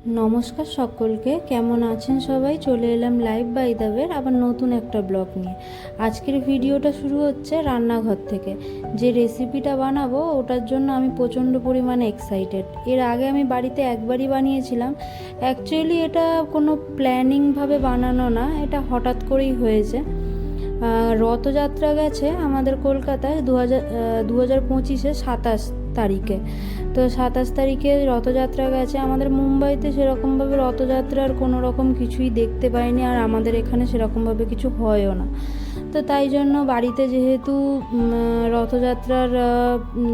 নমস্কার সকলকে, কেমন আছেন সবাই? চলে এলাম লাইভ বাই দ্য ওয়ে আবার নতুন একটা ব্লগ নিয়ে। আজকের ভিডিওটা শুরু হচ্ছে রান্নাঘর থেকে। যে রেসিপিটা বানাবো ওটার জন্য আমি প্রচণ্ড পরিমাণে এক্সাইটেড। এর আগে আমি বাড়িতে একবারই বানিয়েছিলাম। অ্যাকচুয়ালি এটা কোনো প্ল্যানিংভাবে বানানো না, এটা হঠাৎ করেই হয়েছে। রথযাত্রা গেছে আমাদের কলকাতায় 2025-এ 27 তারিখে। তো 27 তারিখে রথযাত্রা গেছে। আমাদের মুম্বাইতে সেরকমভাবে রথযাত্রার কোনো রকম কিছুই দেখতে পাইনি, আর আমাদের এখানে সেরকমভাবে কিছু হয়ও না। তো তাই জন্য বাড়িতে যেহেতু রথযাত্রার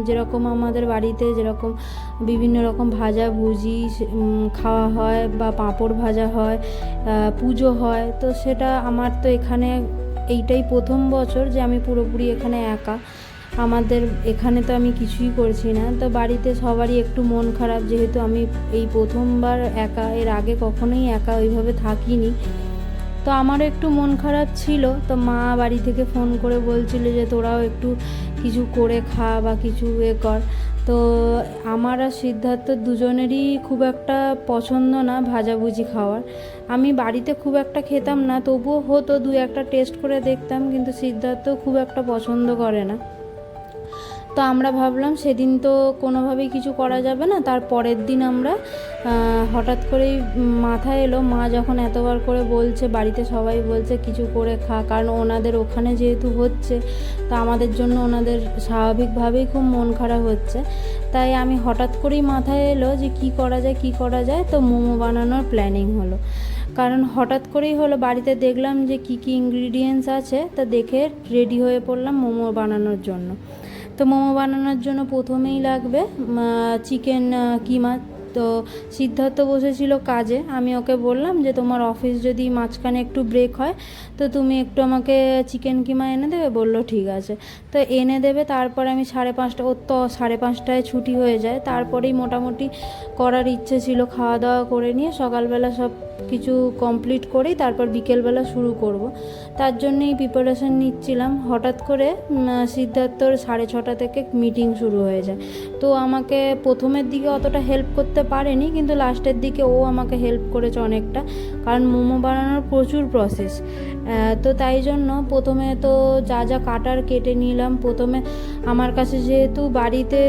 যেরকম আমাদের বাড়িতে যেরকম বিভিন্ন রকম ভাজা ভুজি খাওয়া হয় বা পাঁপড় ভাজা হয়, পুজো হয়, তো সেটা আমার তো এখানে এইটাই প্রথম বছর যে আমি পুরোপুরি এখানে একা। আমাদের এখানে তো আমি কিছুই করছি না, তো বাড়িতে সবারই একটু মন খারাপ, যেহেতু আমি এই প্রথমবার একা, এর আগে কখনোই একা ওইভাবে থাকিনি। তো আমারও একটু মন খারাপ ছিল। তো মা বাড়ি থেকে ফোন করে বলছিল যে তোরাও একটু কিছু করে খা বা কিছু কর। তো আমার আর সিদ্ধার্থ দুজনেরই খুব একটা পছন্দ না ভাজাভুজি খাওয়ার। আমি বাড়িতে খুব একটা খেতাম না, তবুও হতো দু একটা টেস্ট করে দেখতাম, কিন্তু সিদ্ধার্থ খুব একটা পছন্দ করে না। তো আমরা ভাবলাম সেদিন তো কোনোভাবেই কিছু করা যাবে না, তার পরের দিন আমরা হঠাৎ করেই মাথায় এলো, মা যখন এতবার করে বলছে, বাড়িতে সবাই বলছে কিছু করে খা, কারণ ওনাদের ওখানে যেহেতু হচ্ছে, তো আমাদের জন্য ওনাদের স্বাভাবিকভাবেই খুব মন খারাপ হচ্ছে। তাই আমি হঠাৎ করেই মাথায় এলো যে কি করা যায়, তো মোমো বানানোর প্ল্যানিং হলো। কারণ হঠাৎ করেই হলো, বাড়িতে দেখলাম যে কি ইনগ্রিডিয়েন্টস আছে, তা দেখে রেডি হয়ে পড়লাম মোমো বানানোর জন্য। তো মোমো বানানোর জন্য প্রথমেই লাগবে চিকেন কিমা। তো সিদ্ধার্থ বসেছিল কাজে, আমি ওকে বললাম যে তোমার অফিস যদি মাঝখানে একটু ব্রেক হয় তো তুমি একটু আমাকে চিকেন কিমা এনে দেবে। বললো ঠিক আছে। তো এনে দেবে, তারপর আমি 5:30, ওর তো 5:30টায় ছুটি হয়ে যায়, তারপরেই মোটামুটি করার ইচ্ছে ছিল। খাওয়া দাওয়া করে নিয়ে সকালবেলা সব কিছু কমপ্লিট করেই তারপর বিকেলবেলা শুরু করব, তার জন্যই প্রিপারেশন নিচ্ছিলাম। হঠাৎ করে সিদ্ধার্থর 6:30 থেকে মিটিং শুরু হয়ে যায়। তো আমাকে প্রথমের দিকে অতটা হেল্প করতে পারেনি, কিন্তু লাস্টের দিকে ও আমাকে হেল্প করেছে অনেকটা, কারণ মোমো বানানোর প্রচুর প্রসেস। তো তাই জন্য প্রথমে তো যা যা কাটার কেটে নিলাম। প্রথমে আমার কাছে যেহেতু বাড়িতে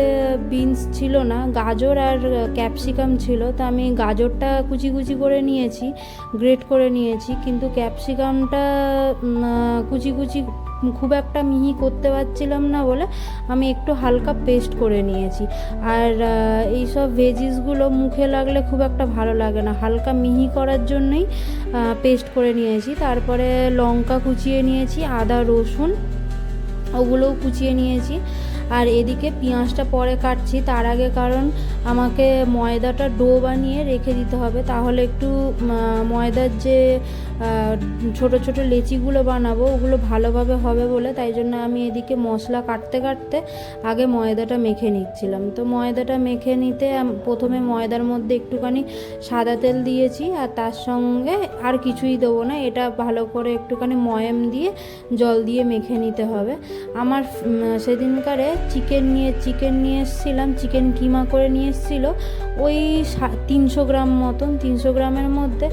বিনস ছিল না, গাজর আর ক্যাপসিকাম ছিল, তো আমি গাজরটা কুচি কুচি করে নিয়েছি, গ্রেট করে নিয়েছি, কিন্তু ক্যাপসিকামটা কুচি কুচি খুব একটা মিহি করতে পারছিলাম না বলে আমি একটু হালকা পেস্ট করে নিয়েছি। আর এইসব ভেজিসগুলো মুখে লাগলে খুব একটা ভালো লাগে না, হালকা মিহি করার জন্যই পেস্ট করে নিয়েছি। তারপরে লঙ্কা কুচিয়ে নিয়েছি, আদা রসুন ওগুলোও কুচিয়ে নিয়েছি। আর এদিকে পেঁয়াজটা পরে কাটছি, তার আগে কারণ আমাকে ময়দাটা ডো বানিয়ে রেখে দিতে হবে, তাহলে একটু ময়দার যে ছোট ছোট লেচিগুলো বানাবো ওগুলো ভালোভাবে হবে বলে, তাই জন্য আমি এদিকে মশলা কাটতে কাটতে আগে ময়দাটা মেখে নিচ্ছিলাম। তো ময়দাটা মেখে নিতে প্রথমে ময়দার মধ্যে একটুখানি সাদা তেল দিয়েছি, আর তার সঙ্গে আর কিছুই দেবো না, এটা ভালো করে একটুখানি ময়াম দিয়ে জল দিয়ে মেখে নিতে হবে। আমার সেদিনকারে চিকেন নিয়ে এসেছিলাম, চিকেন কিমা করে নিয়ে এসেছিলো ওই 300 গ্রাম মতন। 300 গ্রামের মধ্যে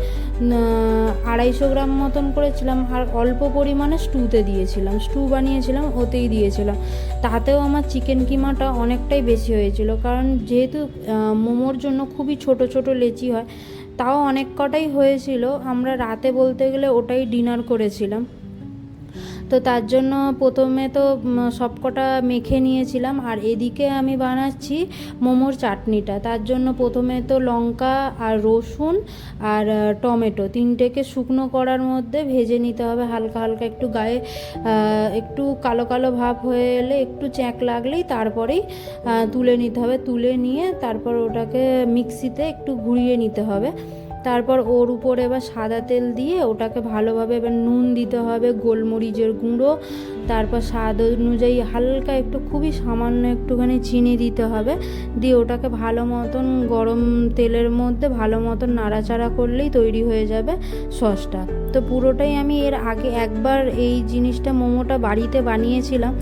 250 গ্রাম মতন করেছিলাম, আর অল্প পরিমাণে স্টু বানিয়েছিলাম, ওতেই দিয়েছিলাম। তাতেও আমার চিকেন কিমাটা অনেকটাই বেশি হয়েছিল, কারণ যেহেতু মোমোর জন্য খুবই ছোট ছোট লেচি হয়, তাও অনেক কটাই হয়েছিল। আমরা রাতে বলতে গেলে ওটাই ডিনার করেছিলাম। তো তার জন্য প্রথমে তো সব কটা মেখে নিয়েছিলাম। আর এদিকে আমি বানাচ্ছি মোমোর চাটনিটা। তার জন্য প্রথমে তো লঙ্কা আর রসুন আর টমেটো তিনটেকে শুকনো কড়ার মধ্যে ভেজে নিতে হবে হালকা হালকা, একটু গায়ে একটু কালো কালো ভাব হয়ে এলে, একটু চ্যাঁক লাগলেই তারপরেই তুলে নিতে হবে। তুলে নিয়ে তারপর ওটাকে মিক্সিতে একটু ঘুরিয়ে নিতে হবে। তারপর ওর উপরে এবার সাদা তেল দিয়ে ওটাকে ভালোভাবে, এবার নুন দিতে হবে, গোলমরিচের গুঁড়ো, তারপর স্বাদ অনুযায়ী হালকা একটু, খুবই সামান্য একটুখানি চিনি দিতে হবে। দিয়ে ওটাকে ভালো মতন গরম তেলের মধ্যে ভালো মতন নাড়াচাড়া করলেই তৈরি হয়ে যাবে সসটা। তো পুরোটাই আমি এর আগে একবার এই জিনিসটা মোমোটা বাড়িতে বানিয়েছিলাম,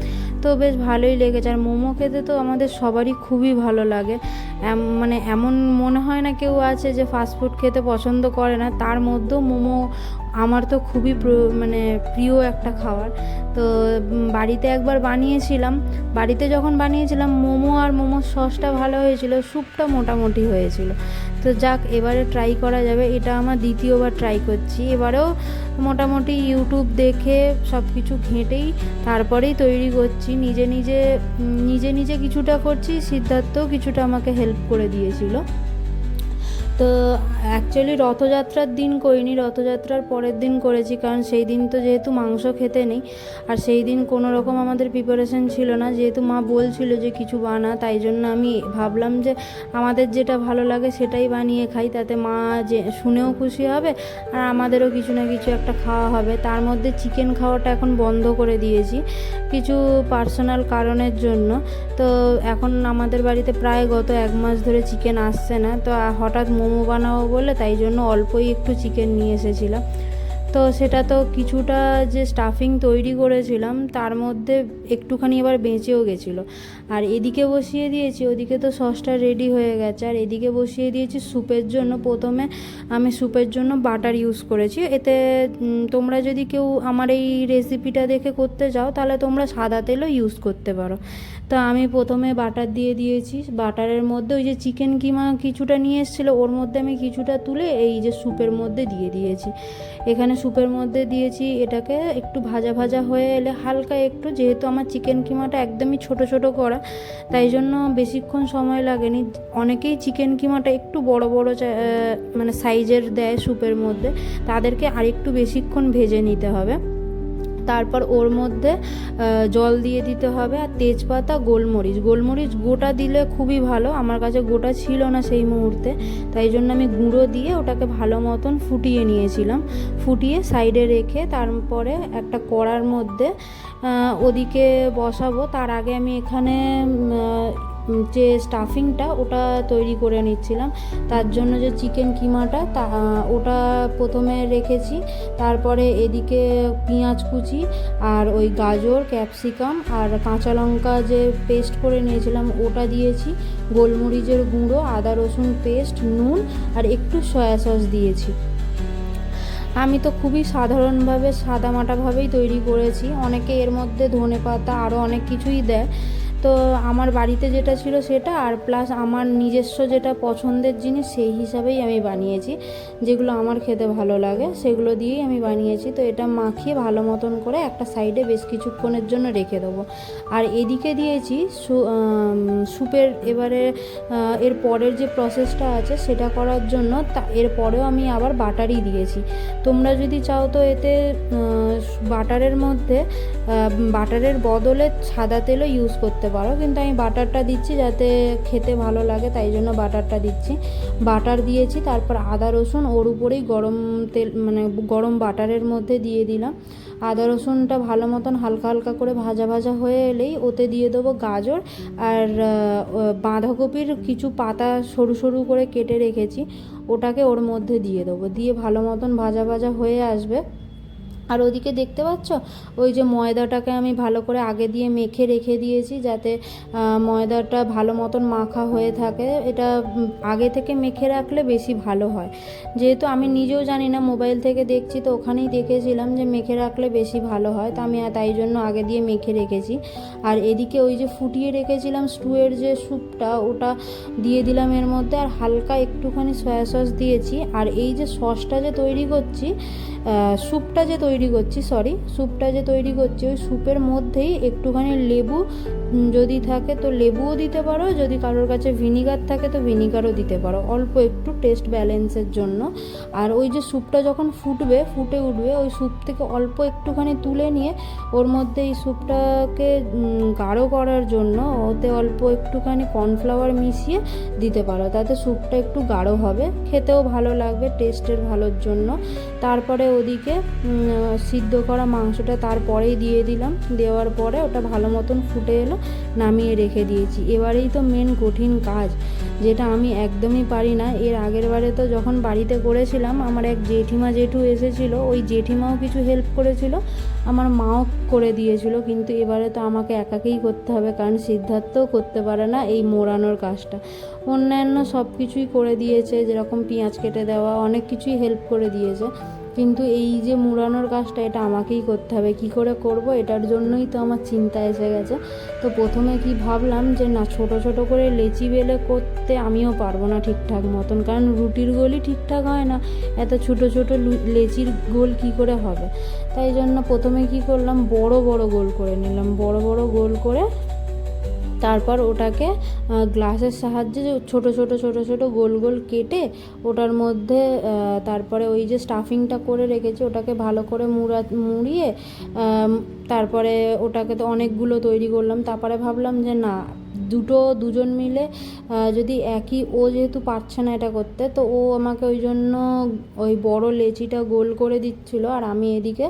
তো তো বেশ ভালোই লেগেছে। আর মোমো খেতে তো আমাদের সবারই খুবই ভালো লাগে, মানে এমন মনে হয় না কেউ আছে যে ফাস্টফুড খেতে পছন্দ করে না। তার মধ্যেও মোমো আমার তো খুবই মানে প্রিয় একটা খাবার। তো বাড়িতে একবার বানিয়েছিলাম, বাড়িতে যখন বানিয়েছিলাম মোমো আর মোমোর সসটা ভালো হয়েছিল, স্যুপটা মোটামুটি হয়েছিল। তো যাক, এবারে ট্রাই করা যাবে। এটা আমার দ্বিতীয়বার ট্রাই করছি। এবারেও মোটামুটি ইউটিউব দেখে সব কিছু ঘেঁটেই তারপরেই তৈরি করছি। নিজে নিজে কিছুটা করছি, সিদ্ধার্থও কিছুটা আমাকে হেল্প করে দিয়েছিল। তো অ্যাকচুয়ালি রথযাত্রার দিন করিনি, রথযাত্রার পরের দিন করেছি, কারণ সেই দিন তো যেহেতু মাংস খেতে নেই, আর সেই দিন কোনো রকম আমাদের প্রিপারেশন ছিল না, যেহেতু মা বলছিল যে কিছু বানা, তাই জন্য আমি ভাবলাম যে আমাদের যেটা ভালো লাগে সেটাই বানিয়ে খাই, তাতে মা যে শুনেও খুশি হবে আর আমাদেরও কিছু না কিছু একটা খাওয়া হবে। তার মধ্যে চিকেন খাওয়াটা এখন বন্ধ করে দিয়েছি কিছু পার্সোনাল কারণের জন্য। তো এখন আমাদের বাড়িতে প্রায় গত 1 মাস ধরে চিকেন আসছে না। তো হঠাৎ মোমো বানাবো বলে তাই জন্য অল্পই একটু চিকেন নিয়ে এসেছিলাম। তো সেটা তো কিছুটা যে স্টাফিং তৈরি করেছিলাম তার মধ্যে একটুখানি এবার বেঁচেও গেছিলো। আর এদিকে বসিয়ে দিয়েছি, ওদিকে তো সসটা রেডি হয়ে গেছে, আর এদিকে বসিয়ে দিয়েছি স্যুপের জন্য। প্রথমে আমি স্যুপের জন্য বাটার ইউজ করেছি। এতে তোমরা যদি কেউ আমার এই রেসিপিটা দেখে করতে চাও তাহলে তোমরা সাদা তেলও ইউজ করতে পারো। তো আমি প্রথমে বাটার দিয়ে দিয়েছি। বাটারের মধ্যে ওই যে চিকেন কিমা কিছুটা নিয়ে এসেছিলো, ওর মধ্যে আমি কিছুটা তুলে এই যে স্যুপের মধ্যে দিয়ে দিয়েছি। এখানে স্যুপের মধ্যে দিয়েছি। এটাকে একটু ভাজা ভাজা হয়ে এলে হালকা একটু, যেহেতু আমার চিকেন কিমাটা একদমই ছোট ছোট করা, তাই জন্য বেশিক্ষণ সময় লাগেনি। অনেকেই চিকেন কিমাটা একটু বড় বড় মানে সাইজের দেয় স্যুপের মধ্যে, তাদেরকে আরেকটু বেশিক্ষণ ভেজে নিতে হবে। তারপর ওর মধ্যে জল দিয়ে দিতে হবে, আর তেজপাতা, গোলমরিচ গোটা দিলে খুবই ভালো। আমার কাছে গোটা ছিল না সেই মুহূর্তে, তাই জন্য আমি গুঁড়ো দিয়ে ওটাকে ভালো মতন ফুটিয়ে নিয়েছিলাম। ফুটিয়ে সাইডে রেখে তারপরে একটা কড়ার মধ্যে ওদিকে বসাবো। তার আগে আমি এখানে যে স্টাফিংটা ওটা তৈরি করে নিচ্ছিলাম। তার জন্য যে চিকেন কিমাটা ওটা প্রথমে রেখেছি। তারপরে এদিকে পেঁয়াজ কুচি আর ওই গাজর, ক্যাপসিকাম আর কাঁচা লঙ্কা যে পেস্ট করে নিয়েছিলাম ওটা দিয়েছি, গোলমরিচের গুঁড়ো, আদা রসুন পেস্ট, নুন আর একটু সয়া সস দিয়েছি। আমি তো খুবই সাধারণভাবে সাদামাটাভাবেই তৈরি করেছি। অনেকে এর মধ্যে ধনেপাতা আরও অনেক কিছুই দেয়। তো আমার বাড়িতে যেটা ছিল সেটা, আর প্লাস আমার নিজস্ব যেটা পছন্দের জিনিস সেই হিসাবেই আমি বানিয়েছি। যেগুলো আমার খেতে ভালো লাগে সেগুলো দিয়েই আমি বানিয়েছি। তো এটা মাখিয়ে ভালো মতন করে একটা সাইডে বেশ কিছুক্ষণের জন্য রেখে দেবো। আর এদিকে দিয়েছি স্যুপের। এবারে এর পরের যে প্রসেসটা আছে সেটা করার জন্য এরপরেও আমি আবার বাটারই দিয়েছি। তোমরা যদি চাও তো এতে বাটারের মধ্যে বাটারের বদলে সাদা তেলও ইউজ করতে পারো, কিন্তু আমি বাটারটা দিচ্ছি যাতে খেতে ভালো লাগে, তাই জন্য বাটারটা দিচ্ছি। বাটার দিয়েছি, তারপর আদা রসুন ওর উপরেই গরম তেল মানে গরম বাটারের মধ্যে দিয়ে দিলাম। আদা রসুনটা ভালো মতন হালকা হালকা করে ভাজা ভাজা হয়ে এলেই ওতে দিয়ে দেবো গাজর আর বাঁধাকপির কিছু পাতা সরু সরু করে কেটে রেখেছি, ওটাকে ওর মধ্যে দিয়ে দেবো। দিয়ে ভালো মতন ভাজা ভাজা হয়ে আসবে। আর ওদিকে দেখতে পাচ্ছ ওই যে ময়দাটাকে আমি ভালো করে আগে দিয়ে মেখে রেখে দিয়েছি, যাতে ময়দাটা ভালো মতন মাখা হয়ে থাকে। এটা আগে থেকে মেখে রাখলে বেশি ভালো হয়। যেহেতু আমি নিজেও জানি না, মোবাইল থেকে দেখছি, তো ওখানেই দেখেছিলাম যে মেখে রাখলে বেশি ভালো হয়, তো আমি তাই জন্য আগে দিয়ে মেখে রেখেছি। আর এদিকে ওই যে ফুটিয়ে রেখেছিলাম স্টুয়ের যে স্যুপটা ওটা দিয়ে দিলাম এর মধ্যে, আর হালকা একটুখানি সয়া সস দিয়েছি। আর এই যে সসটা যে তৈরি করছি, স্যুপটা যে তৈরি করছি ওই স্যুপের মধ্যেই একটুখানি লেবু যদি থাকে তো লেবুও দিতে পারো, যদি কারোর কাছে ভিনিগার থাকে তো ভিনিগারও দিতে পারো, অল্প একটু টেস্ট ব্যালেন্সের জন্য। আর ওই যে স্যুপটা যখন ফুটে উঠবে ওই স্যুপ থেকে অল্প একটুখানি তুলে নিয়ে ওর মধ্যে এই স্যুপটাকে গাঢ় করার জন্য ওতে অল্প একটুখানি কর্নফ্লাওয়ার মিশিয়ে দিতে পারো, তাতে স্যুপটা একটু গাঢ় হবে, খেতেও ভালো লাগবে টেস্টের ভালোর জন্য। তারপরে ওদিকে সিদ্ধ করা মাংসটা তারপরেই দিয়ে দিলাম। দেওয়ার পরে ওটা ভালো মতন ফুটে এলো, নামিয়ে রেখে দিয়েছি। এবারেই তো মেন কঠিন কাজ, যেটা আমি একদমই পারি না। এর আগের বারে তো যখন বাড়িতে করেছিলাম, আমার এক জেঠু এসেছিলো, ওই জেঠিমাও কিছু হেল্প করেছিল, আমার মাও করে দিয়েছিল, কিন্তু এবারে তো আমাকে একাকেই করতে হবে, কারণ সিদ্ধার্থও করতে পারে না এই মোড়ানোর কাজটা। অন্যান্য সব কিছুই করে দিয়েছে, যেরকম পেঁয়াজ কেটে দেওয়া, অনেক কিছুই হেল্প করে দিয়েছে, কিন্তু এই যে মুড়ানোর কাজটা এটা আমাকেই করতে হবে। কি করে করব, এটার জন্যই তো আমার চিন্তা এসে গেছে। তো প্রথমে কি ভাবলাম যে না, ছোট ছোট করে লেচি বেলে করতে আমিও পারবো না ঠিকঠাক মতন, কারণ রুটির গোলই ঠিকঠাক হয় না, এত ছোট ছোট লেচির গোল কি করে হবে। তাই জন্য প্রথমে কি করলাম, বড় বড় গোল করে নিলাম, বড় বড় গোল করে তারপর ওটাকে গ্লাসের সাহায্যে ছোট ছোট ছোট ছোট গোল গোল কেটে ওটার মধ্যে তারপরে ওই যে স্টাফিংটা করে রেখেছি ওটাকে ভালো করে মুড়িয়ে তারপরে ওটাকে তো অনেকগুলো তৈরি করলাম। তারপরে ভাবলাম যে না, দুজন মিলে যদি একই, ও যেহেতু পারছে না এটা করতে, তো ও আমাকে ওই জন্য ওই বড় লেচিটা গোল করে দিচ্ছিলো, আর আমি এদিকে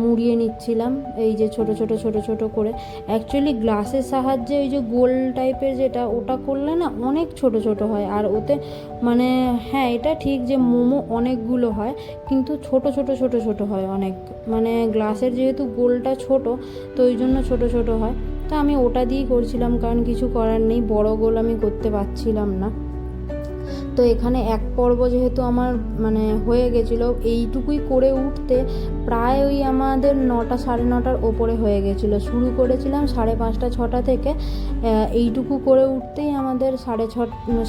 মুড়িয়ে নিচ্ছিলাম এই যে ছোট ছোট ছোট ছোট করে। অ্যাকচুয়ালি গ্লাসের সাহায্যে ওই যে গোল টাইপের যেটা, ওটা করলে না অনেক ছোট ছোট হয়, আর ওতে মানে হ্যাঁ এটা ঠিক যে মোমো অনেকগুলো হয়, কিন্তু ছোট ছোট ছোট ছোট হয় অনেক, মানে গ্লাসের যেহেতু গোলটা ছোট, তো ওই জন্য ছোট ছোট হয়। তো আমি ওটা দিয়েই করছিলাম, কারণ কিছু করার নেই, বড় গোল আমি করতে পারছিলাম না। তো এখানে এক পর্ব যেহেতু আমার মানে হয়ে গেছিলো, এইটুকুই করে উঠতে প্রায় ওই আমাদের 9টা সাড়ে 9টার ওপরে হয়ে গেছিলো। শুরু করেছিলাম 5:30 6টা থেকে, এইটুকু করে উঠতেই আমাদের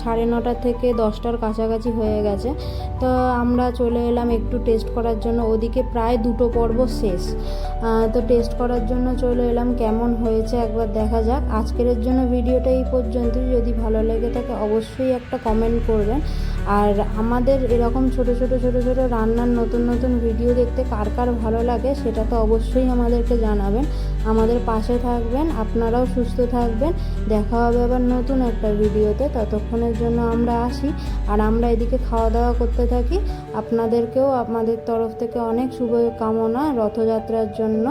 সাড়ে 9টা থেকে 10টার কাছাকাছি হয়ে গেছে। তো আমরা চলে এলাম একটু টেস্ট করার জন্য, ওদিকে প্রায় 2টো পর্ব শেষ। তো টেস্ট করার জন্য চলে এলাম, কেমন হয়েছে একবার দেখা যাক। আজকের জন্য ভিডিওটা এই পর্যন্তই। যদি ভালো লেগে থাকে অবশ্যই একটা কমেন্ট করবেন, আর আমাদের এরকম ছোট ছোট ছোট ছোট রান্নার নতুন নতুন ভিডিও দেখতে কার কার ভালো লাগে সেটা তো অবশ্যই আমাদেরকে জানাবেন। আমাদের পাশে থাকবেন, আপনারাও সুস্থ থাকবেন। দেখা হবে আবার নতুন একটা ভিডিওতে। ততক্ষণের জন্য আমরা আসি, আর আমরা এদিকে খাওয়া দাওয়া করতে থাকি। আপনাদেরকেও আমাদের তরফ থেকে অনেক শুভকামনা রথযাত্রার জন্য।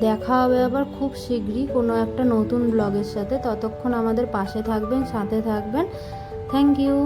দেখা হবে আবার খুব শীঘ্রই কোনো একটা নতুন ব্লগের সাথে। ততক্ষণ আমাদের পাশে থাকবেন, সাথে থাকবেন। Thank you.